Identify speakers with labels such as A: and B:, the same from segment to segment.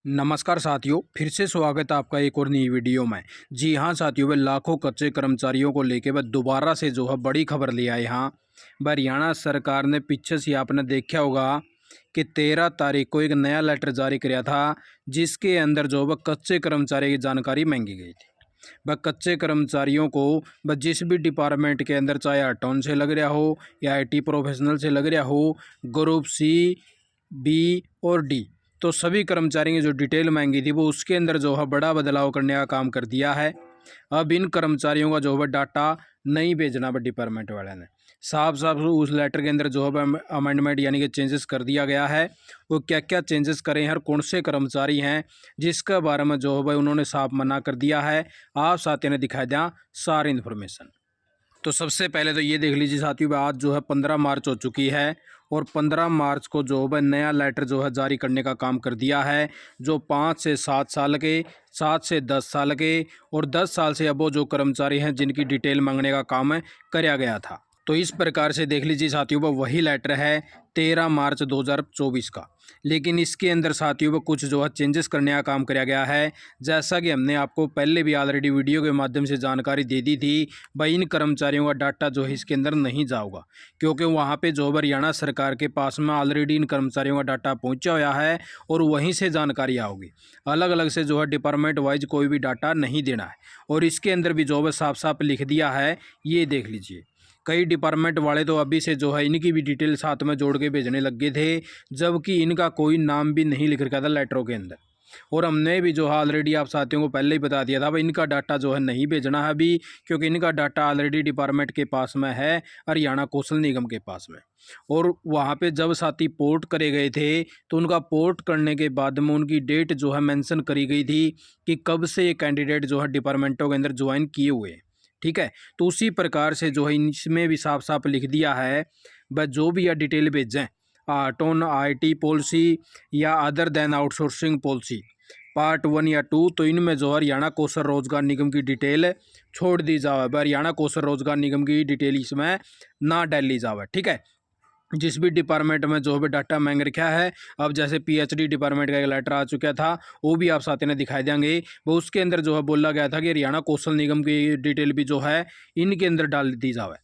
A: नमस्कार साथियों, फिर से स्वागत है आपका एक और नई वीडियो में। जी हाँ साथियों, वह लाखों कच्चे कर्मचारियों को लेकर वह दोबारा से जो है बड़ी खबर लिया है। यहाँ हरियाणा सरकार ने पीछे से आपने देखा होगा कि 13 तारीख को एक नया लेटर जारी किया था, जिसके अंदर जो वह कच्चे कर्मचारी की जानकारी मांगी गई थी। वह कच्चे कर्मचारियों को वह जिस भी डिपार्टमेंट के अंदर, चाहे अकाउंट से लग रहा हो या IT प्रोफेशनल से लग रहा हो, ग्रुप C, B और D, तो सभी कर्मचारियों की जो डिटेल मांगी थी वो उसके अंदर जो है बड़ा बदलाव करने का काम कर दिया है। अब इन कर्मचारियों का जो है डाटा नहीं भेजना है डिपार्टमेंट वाले ने। साफ साफ उस लेटर के अंदर जो है अमेंडमेंट यानी कि चेंजेस कर दिया गया है। वो क्या क्या चेंजेस करे हैं और कौन से कर्मचारी हैं, जिसके बारे में जो है भाई उन्होंने साफ मना कर दिया है। आप साथियों ने दिखाई दिया सारी इन्फॉर्मेशन। तो सबसे पहले तो ये देख लीजिए साथियों, आज जो है 15 मार्च हो चुकी है और 15 मार्च को जो है नया लेटर जो है जारी करने का काम कर दिया है। जो 5 से 7 साल के, 7 से 10 साल के और 10 साल से अब जो कर्मचारी हैं जिनकी डिटेल मांगने का काम कराया गया था। तो इस प्रकार से देख लीजिए साथियों, वो वही लेटर है 13 मार्च 2024 का। लेकिन इसके अंदर साथियों वो कुछ जो है चेंजेस करने का काम कराया गया है। जैसा कि हमने आपको पहले भी ऑलरेडी वीडियो के माध्यम से जानकारी दे दी थी, भाई इन कर्मचारियों का डाटा जो है इसके अंदर नहीं जाएगा, क्योंकि वहाँ पे जो हरियाणा सरकार के पास में ऑलरेडी इन कर्मचारियों का डाटा पहुँचा हुआ है और वहीं से जानकारी आओगी। अलग अलग से जो है डिपार्टमेंट वाइज कोई भी डाटा नहीं देना है। और इसके अंदर भी जो है साफ साफ लिख दिया है, ये देख लीजिए। कई डिपार्टमेंट वाले तो अभी से जो है इनकी भी डिटेल साथ में जोड़ के भेजने लग गए थे, जबकि इनका कोई नाम भी नहीं लिख रखा था लेटरों के अंदर। और हमने भी जो है ऑलरेडी आप साथियों को पहले ही बता दिया था भाई इनका डाटा जो है नहीं भेजना है अभी, क्योंकि इनका डाटा ऑलरेडी डिपार्टमेंट के पास में है, हरियाणा कौशल निगम के पास में। और वहाँ पे जब साथी पोर्ट करे गए थे तो उनका पोर्ट करने के बाद में उनकी डेट जो है मेंशन करी गई थी कि कब से ये कैंडिडेट जो है डिपार्टमेंटों के अंदर ज्वाइन किए हुए हैं। ठीक है, तो उसी प्रकार से जो है इसमें भी साफ साफ लिख दिया है, वह जो भी यह डिटेल भेजें टोन IT पॉलिसी या other than outsourcing policy part 1 या 2, तो इनमें जो हरियाणा कौशल रोजगार निगम की डिटेल छोड़ दी जाए। हरियाणा कौशल रोजगार निगम की डिटेल इसमें ना डाली जाए। ठीक है, जिस भी डिपार्टमेंट में जो भी डाटा मांग रखा है, अब जैसे PhD डिपार्टमेंट का एक लेटर आ चुका था, वो भी आप साथ में दिखाई देंगे। वो उसके अंदर जो है बोला गया था कि हरियाणा कौशल निगम की डिटेल भी जो है इनके अंदर डाल दी जाए।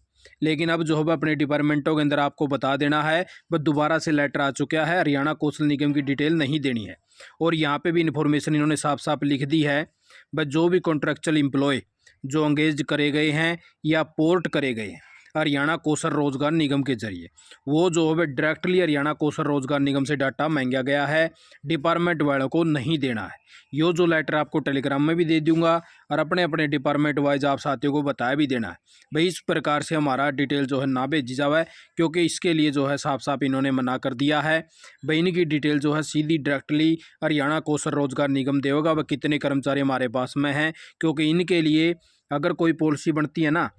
A: लेकिन अब जो है अपने डिपार्टमेंटों के अंदर आपको बता देना है, वह दोबारा से लेटर आ चुका है, हरियाणा कौशल निगम की डिटेल नहीं देनी है। और यहाँ पे भी इन्फॉर्मेशन इन्होंने साफ साफ लिख दी है, वह जो भी कॉन्ट्रेक्चुअल एम्प्लॉय जो एंगेज करे गए हैं या पोर्ट करे गए हैं हरियाणा कौशल रोजगार निगम के जरिए, वो जो है डायरेक्टली हरियाणा कौशल रोजगार निगम से डाटा मांगा गया है, डिपार्टमेंट वालों को नहीं देना है। यो जो लेटर आपको टेलीग्राम में भी दे दूंगा और अपने अपने डिपार्टमेंट वाइज आप साथियों को बताया भी देना है भाई इस प्रकार से हमारा डिटेल जो है ना भेजी जाए, क्योंकि इसके लिए जो है साफ साफ इन्होंने मना कर दिया है। भाई इनकी डिटेल जो है सीधी डायरेक्टली हरियाणा कौशल रोजगार निगम देगा वह कितने कर्मचारी हमारे पास में हैं, क्योंकि इनके लिए अगर कोई पॉलिसी बनती है ना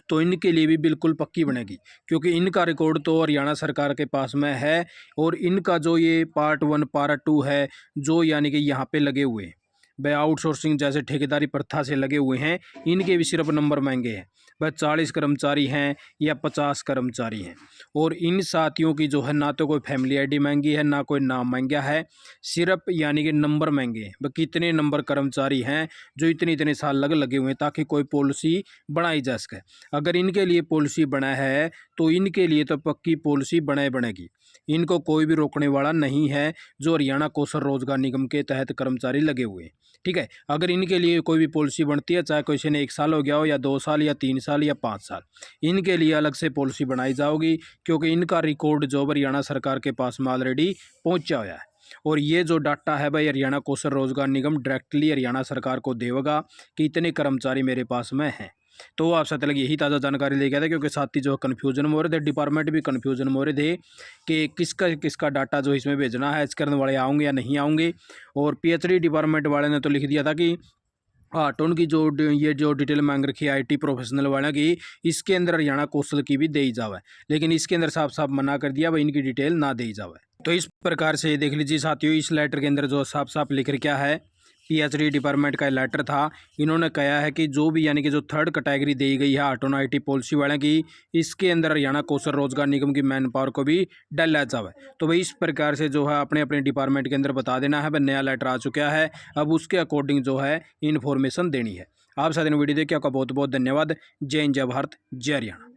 A: तो इनके लिए भी बिल्कुल पक्की बनेगी, क्योंकि इनका रिकॉर्ड तो हरियाणा सरकार के पास में है। और इनका जो ये पार्ट 1 पार्ट 2 है, जो यानी कि यहाँ पे लगे हुए हैं वह आउटसोर्सिंग जैसे ठेकेदारी प्रथा से लगे हुए हैं, इनके भी सिर्फ नंबर मांगे हैं। वह 40 कर्मचारी हैं या 50 कर्मचारी हैं। और इन साथियों की जो है ना तो कोई फैमिली ID मांगी है, ना कोई नाम मांगा है, सिर्फ यानी कि नंबर मांगे हैं। वह कितने नंबर कर्मचारी हैं जो इतने इतने साल लगे हुए हैं, ताकि कोई पॉलिसी बनाई जा सके। अगर इनके लिए पॉलिसी बना है तो इनके लिए तो पक्की पॉलिसी बनेगी। इनको कोई भी रोकने वाला नहीं है जो हरियाणा कौशल रोजगार निगम के तहत कर्मचारी लगे हुए हैं। ठीक है, अगर इनके लिए कोई भी पॉलिसी बनती है, चाहे किसी ने 1 साल हो गया हो या 2 साल या 3 साल या 5 साल, इनके लिए अलग से पॉलिसी बनाई जाएगी, क्योंकि इनका रिकॉर्ड जो हरियाणा सरकार के पास में ऑलरेडी पहुंचा हुआ है। और ये जो डाटा है भाई हरियाणा कौशल रोजगार निगम डायरेक्टली हरियाणा सरकार को देगा कि इतने कर्मचारी मेरे पास में हैं। तो आप साथ लगे यही ताज़ा जानकारी लेके आए थे, क्योंकि साथी जो कन्फ्यूजन में हो रहे थे, डिपार्टमेंट भी कन्फ्यूजन में हो रहे थे कि किसका किसका डाटा जो इसमें भेजना है, करने वाले आएंगे या नहीं आएंगे। और PhD डिपार्टमेंट वाले ने तो लिख दिया था कि तो उनकी जो डिटेल मांग रखी है IT प्रोफेशनल वाले की, इसके अंदर हरियाणा कौशल की भी दी जावे, लेकिन इसके अंदर साफ साफ मना कर दिया भाई इनकी डिटेल ना दी जावे। तो इस प्रकार से देख लीजिए साथियों, इस लेटर के अंदर जो साफ साफ लिख रखा है पीएचडी डिपार्टमेंट का लेटर था। इन्होंने कहा है कि जो भी यानी कि जो थर्ड कैटेगरी दी गई है ऑटो आईटी पॉलिसी वाले की, इसके अंदर हरियाणा कौशल रोजगार निगम की मैन पावर को भी डाला जाए। तो भाई इस प्रकार से जो है अपने अपने डिपार्टमेंट के अंदर बता देना है। भाई नया लेटर आ चुका है, अब उसके अकॉर्डिंग जो है इन्फॉर्मेशन देनी है। आप साथ वीडियो देखिए, आपका बहुत बहुत धन्यवाद। जय हिंद, जय भारत, जय हरियाणा।